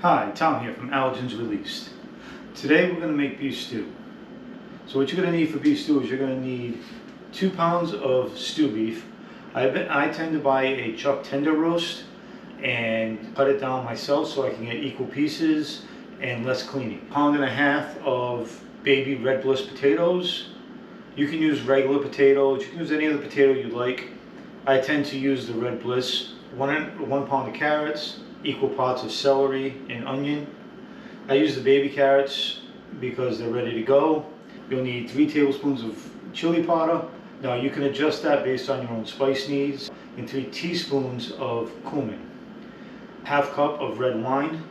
Hi, Tom here from Allergens Released. Today we're going to make beef stew. So what you're going to need for beef stew is you're going to need 2 pounds of stew beef. I tend to buy a chuck tender roast and cut it down myself so I can get equal pieces and less cleaning. 1.5 pounds of baby red bliss potatoes. You can use regular potatoes, you can use any other potato you like. I tend to use the red bliss. 1 pound of carrots, equal parts of celery and onion. I use the baby carrots because they're ready to go. You'll need 3 tablespoons of chili powder. Now you can adjust that based on your own spice needs. And 3 teaspoons of cumin. Half cup of red wine.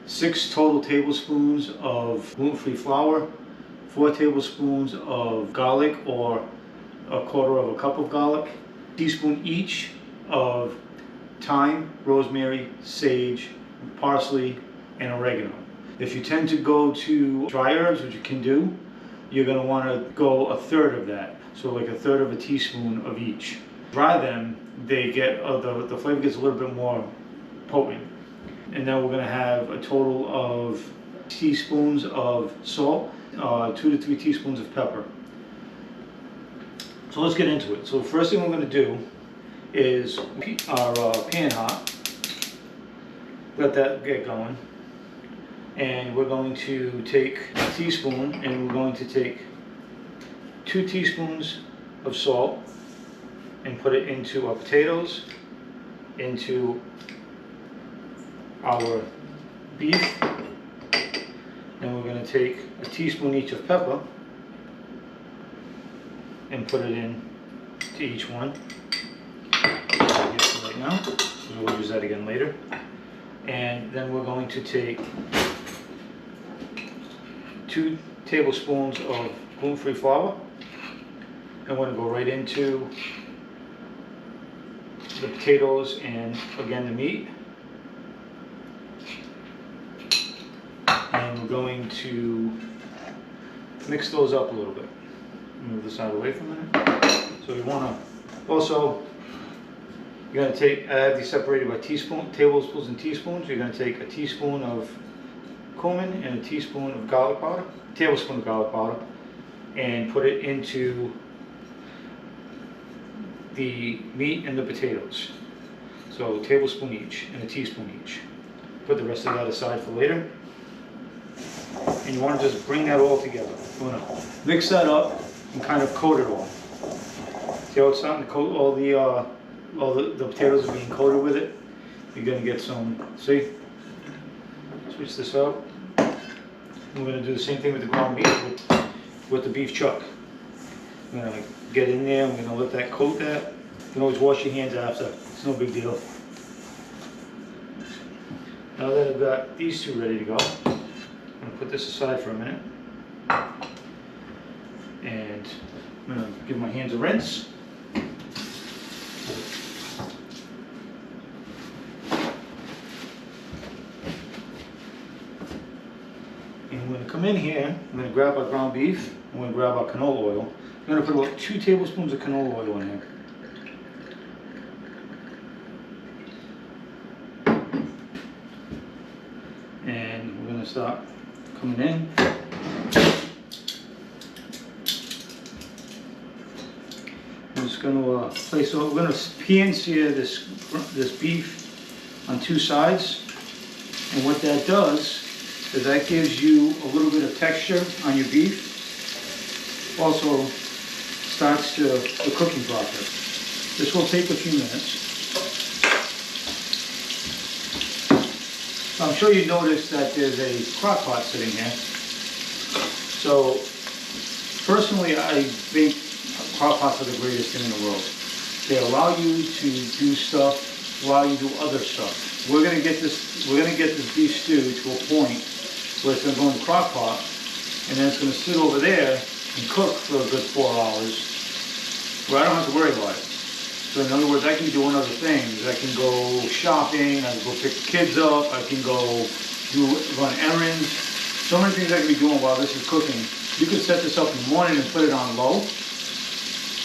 6 total tablespoons of gluten-free flour. 4 tablespoons of garlic or 1/4 cup of garlic. Teaspoon each of thyme, rosemary, sage, parsley, and oregano. If you tend to go to dry herbs, which you can do, you're going to want to go 1/3 of that. So like 1/3 of a teaspoon of each. Dry them, they get the flavor gets a little bit more potent. And then we're going to have a total of teaspoons of salt, 2 to 3 teaspoons of pepper. So let's get into it. So first thing we're going to do is our pan hot. Let that get going. And we're going to take a teaspoon and we're going to take 2 teaspoons of salt and put it into our potatoes, into our beef. Then we're going to take a teaspoon each of pepper and put it in to each one. Right now, we'll use that again later. And then we're going to take 2 tablespoons of gluten-free flour, and we're going to go right into the potatoes and again the meat. And we're going to mix those up a little bit. Move this out of the way for a minute. So we want to also, you're going to take, I have these separated by tablespoons and teaspoons. You're going to take a teaspoon of cumin and a teaspoon of garlic powder, tablespoon of garlic powder, and put it into the meat and the potatoes. So a tablespoon each and a teaspoon each. Put the rest of that aside for later. And you want to just bring that all together. You want to mix that up and kind of coat it all. See how it's starting to coat all the potatoes are being coated with it. You're going to get some, see? Switch this out. We're going to do the same thing with the ground beef with the beef chuck. I'm going to get in there, I'm going to let that coat that. You can always wash your hands after, it's no big deal. Now that I've got these 2 ready to go, I'm going to put this aside for a minute. And I'm going to give my hands a rinse. And we're going to come in here, I'm going to grab our ground beef, I'm going to grab our canola oil. I'm going to put about 2 tablespoons of canola oil in here. And we're going to start coming in. I'm just going to place, we're going to pan sear this beef on 2 sides. And what that does is that gives you a little bit of texture on your beef. Also starts the cooking process. This will take a few minutes. I'm sure you noticed that there's a crock pot sitting here. So personally, I think crock pots are the greatest thing in the world. They allow you to do stuff while you do other stuff. We're gonna get this beef stew to a point where it's gonna go in the crock pot, and then it's gonna sit over there and cook for a good 4 hours, where I don't have to worry about it. So in other words, I can be doing other things. I can go shopping, I can go pick the kids up, I can go run errands. So many things I can be doing while this is cooking. You could set this up in the morning and put it on low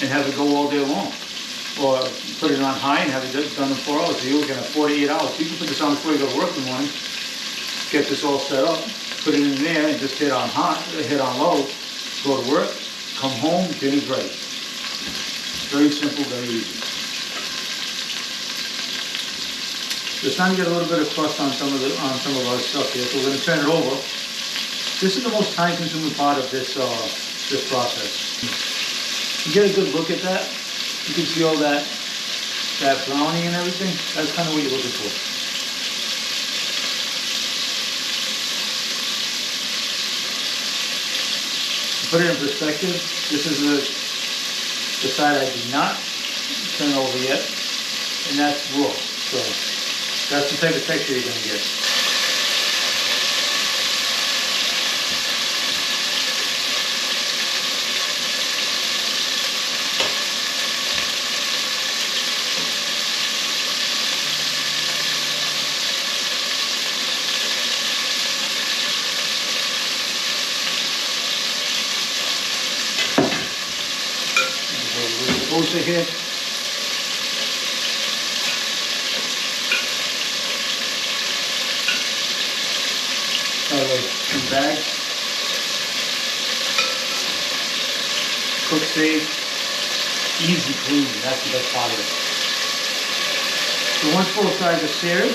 and have it go all day long. Or put it on high and have it done in 4 hours. So you're looking at 48 hours. You can put this on before you go to work in the morning. get this all set up, put it in there, and just hit on hot, hit on low, go to work, come home, dinner's ready. Very simple, very easy. Just trying to get a little bit of crust on some of our stuff here, so we're going to turn it over. This is the most time-consuming part of this process. You get a good look at that. You can see all that browning and everything. That's kind of what you're looking for. To put it in perspective, this is the side I did not turn over yet, and that's raw. So that's the type of texture you're going to get. Closer here. By the way, in the bag. Cook safe, easy clean. That's the best part of it. So once both sides are seared,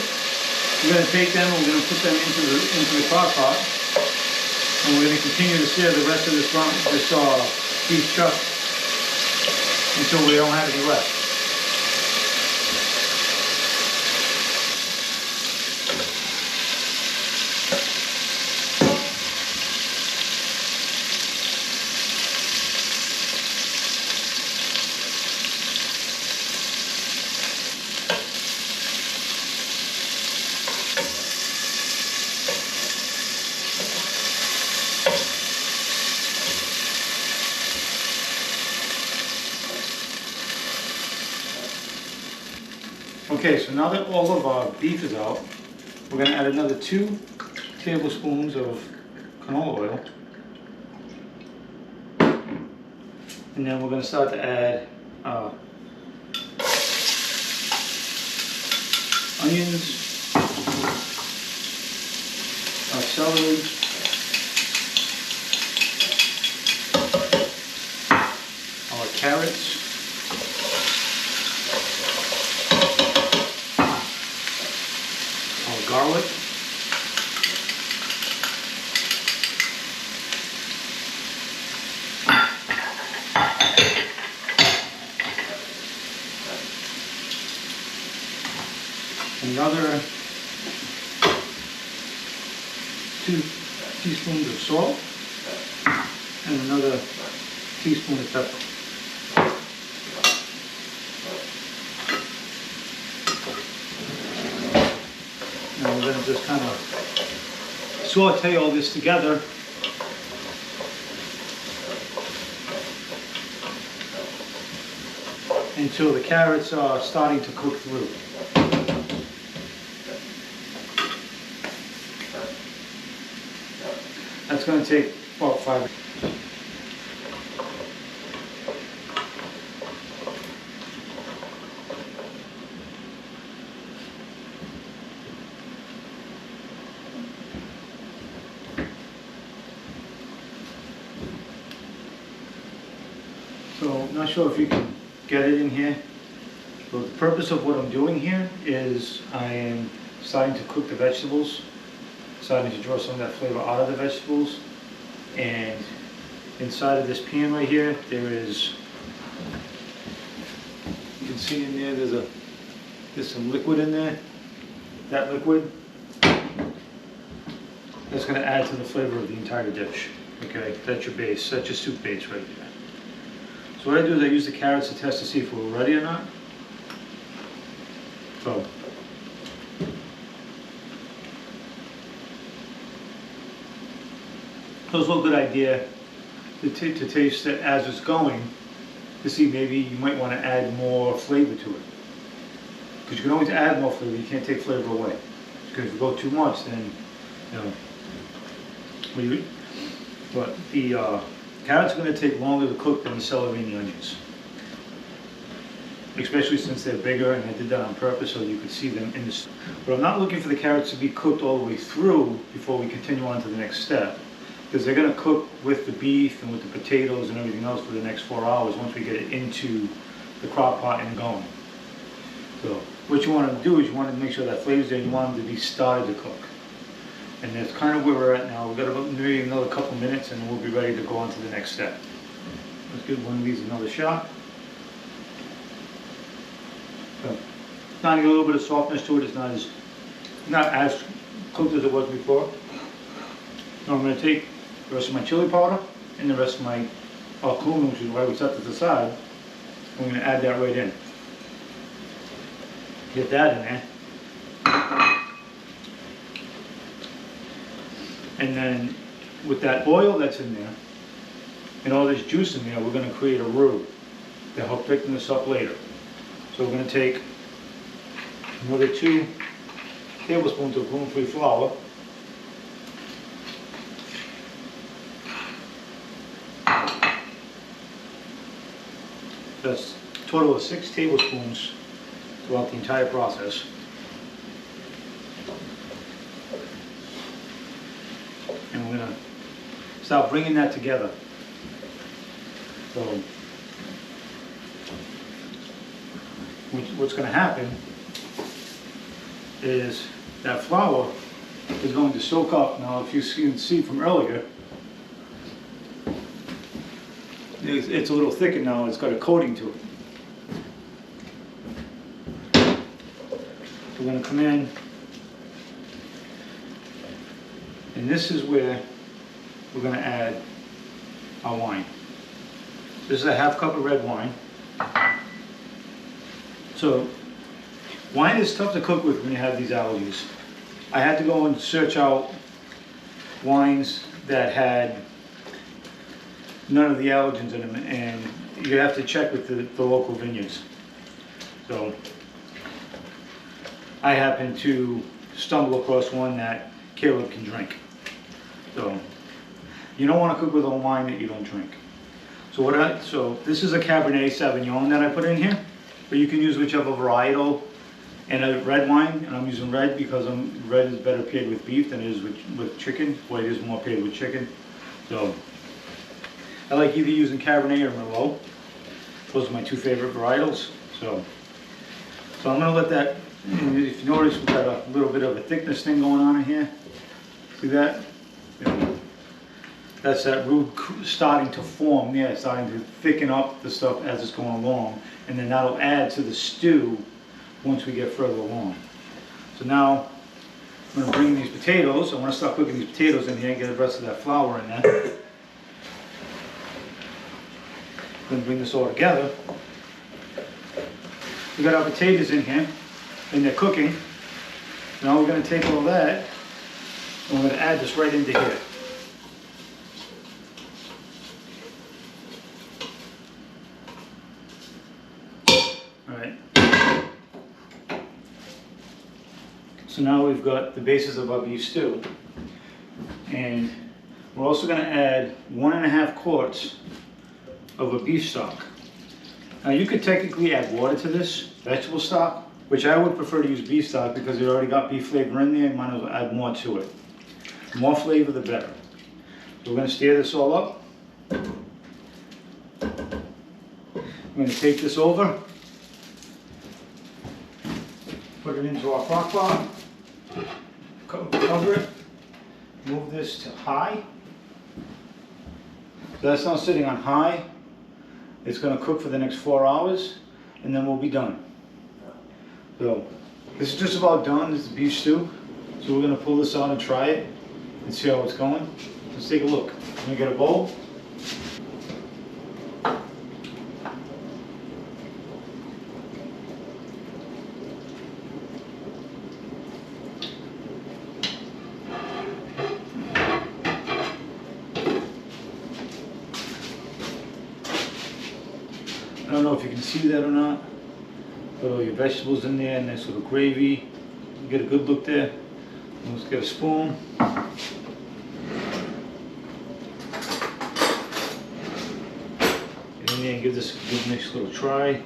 we're going to take them and we're going to put them into the crockpot, and we're going to continue to sear the rest of this beef chuck until we don't have any left. Okay, so now that all of our beef is out, we're going to add another 2 tablespoons of canola oil. And then we're going to start to add onions, celery, our carrots, garlic, another 2 teaspoons of salt, and another teaspoon of pepper. And we're going to just kind of saute all this together until the carrots are starting to cook through. That's going to take about 5 minutes. So, I'm not sure if you can get it in here, but the purpose of what I'm doing here is I am starting to cook the vegetables, starting to draw some of that flavor out of the vegetables, and inside of this pan right here, there is, you can see in there, there's some liquid in there. That liquid, that's going to add to the flavor of the entire dish. Okay, that's your base, that's your soup base right there. So what I do is I use the carrots to test to see if we're ready or not. So, those are a good idea to taste it as it's going, to see maybe you might want to add more flavor to it. Because you can always add more flavor, you can't take flavor away. Because if you go too much, then, you know, but the carrots are going to take longer to cook than the celery and the onions. especially since they're bigger, and I did that on purpose so you could see them in the stew. But I'm not looking for the carrots to be cooked all the way through before we continue on to the next step, because they're going to cook with the beef and with the potatoes and everything else for the next 4 hours once we get it into the crock pot and going. So what you want to do is you want to make sure that flavor's there, you want them to be started to cook. And that's kind of where we're at now. We've got about maybe another couple minutes and we'll be ready to go on to the next step. Let's give one of these another shot. So, starting to get a little bit of softness to it. It's not as cooked as it was before. Now I'm going to take the rest of my chili powder and the rest of my cumin, which is why we set it aside. I'm going to add that right in. Get that in there. And then with that oil that's in there and all this juice in there, we're going to create a roux to help thicken this up later. So we're going to take another 2 tablespoons of gluten-free flour. That's a total of 6 tablespoons throughout the entire process. And we're going to start bringing that together. So what's going to happen is that flour is going to soak up. Now if you can see from earlier, it's a little thicker now, it's got a coating to it. We're going to come in, and this is where we're going to add our wine. This is a half cup of red wine. So wine is tough to cook with when you have these allergies. I had to go and search out wines that had none of the allergens in them, and you have to check with the local vineyards. So I happened to stumble across one that Caleb can drink. So you don't want to cook with a wine that you don't drink. So this is a Cabernet Sauvignon that I put in here, but you can use whichever varietal. And a red wine, and I'm using red because red is better paired with beef than it is with chicken. White is more paired with chicken. So I like either using Cabernet or Merlot. Those are my 2 favorite varietals. So I'm going to let that, if you notice, we've got a little bit of a thickness thing going on in here. See that? Yeah. That's that roux starting to form there, starting to thicken up the stuff as it's going along. And then that'll add to the stew once we get further along. So now I'm going to bring these potatoes. I want to start cooking these potatoes in here and get the rest of that flour in there. I'm going to bring this all together. We got our potatoes in here and they're cooking. Now we're going to take all that and we're going to add this right into here. So now we've got the basis of our beef stew, and we're also going to add 1.5 quarts of a beef stock. Now you could technically add water to this vegetable stock, which I would prefer to use beef stock because it already got beef flavor in there. You might as well add more to it. The more flavor, the better. So we're going to stir this all up. I'm going to take this over, put it into our crock pot. Cover it, move this to high. So that's now sitting on high. It's going to cook for the next 4 hours and then we'll be done. So this is just about done. This is beef stew. So we're going to pull this out and try it and see how it's going. Let's take a look. I'm going to get a bowl. I don't know if you can see that or not. Put all your vegetables in there, nice little gravy. You get a good look there. Let's get a spoon. Get in there and give this a good nice little try.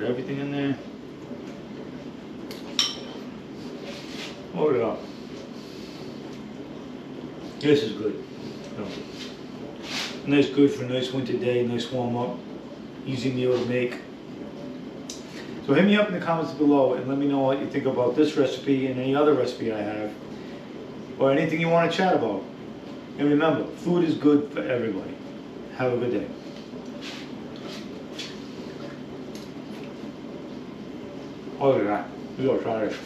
put everything in there. Oh yeah. This is good. Nice, good for a nice winter day, nice warm up, easy meal to make. So hit me up in the comments below and let me know what you think about this recipe and any other recipe I have, or anything you want to chat about. And remember, food is good for everybody. Have a good day. Oh yeah, we gotta try this.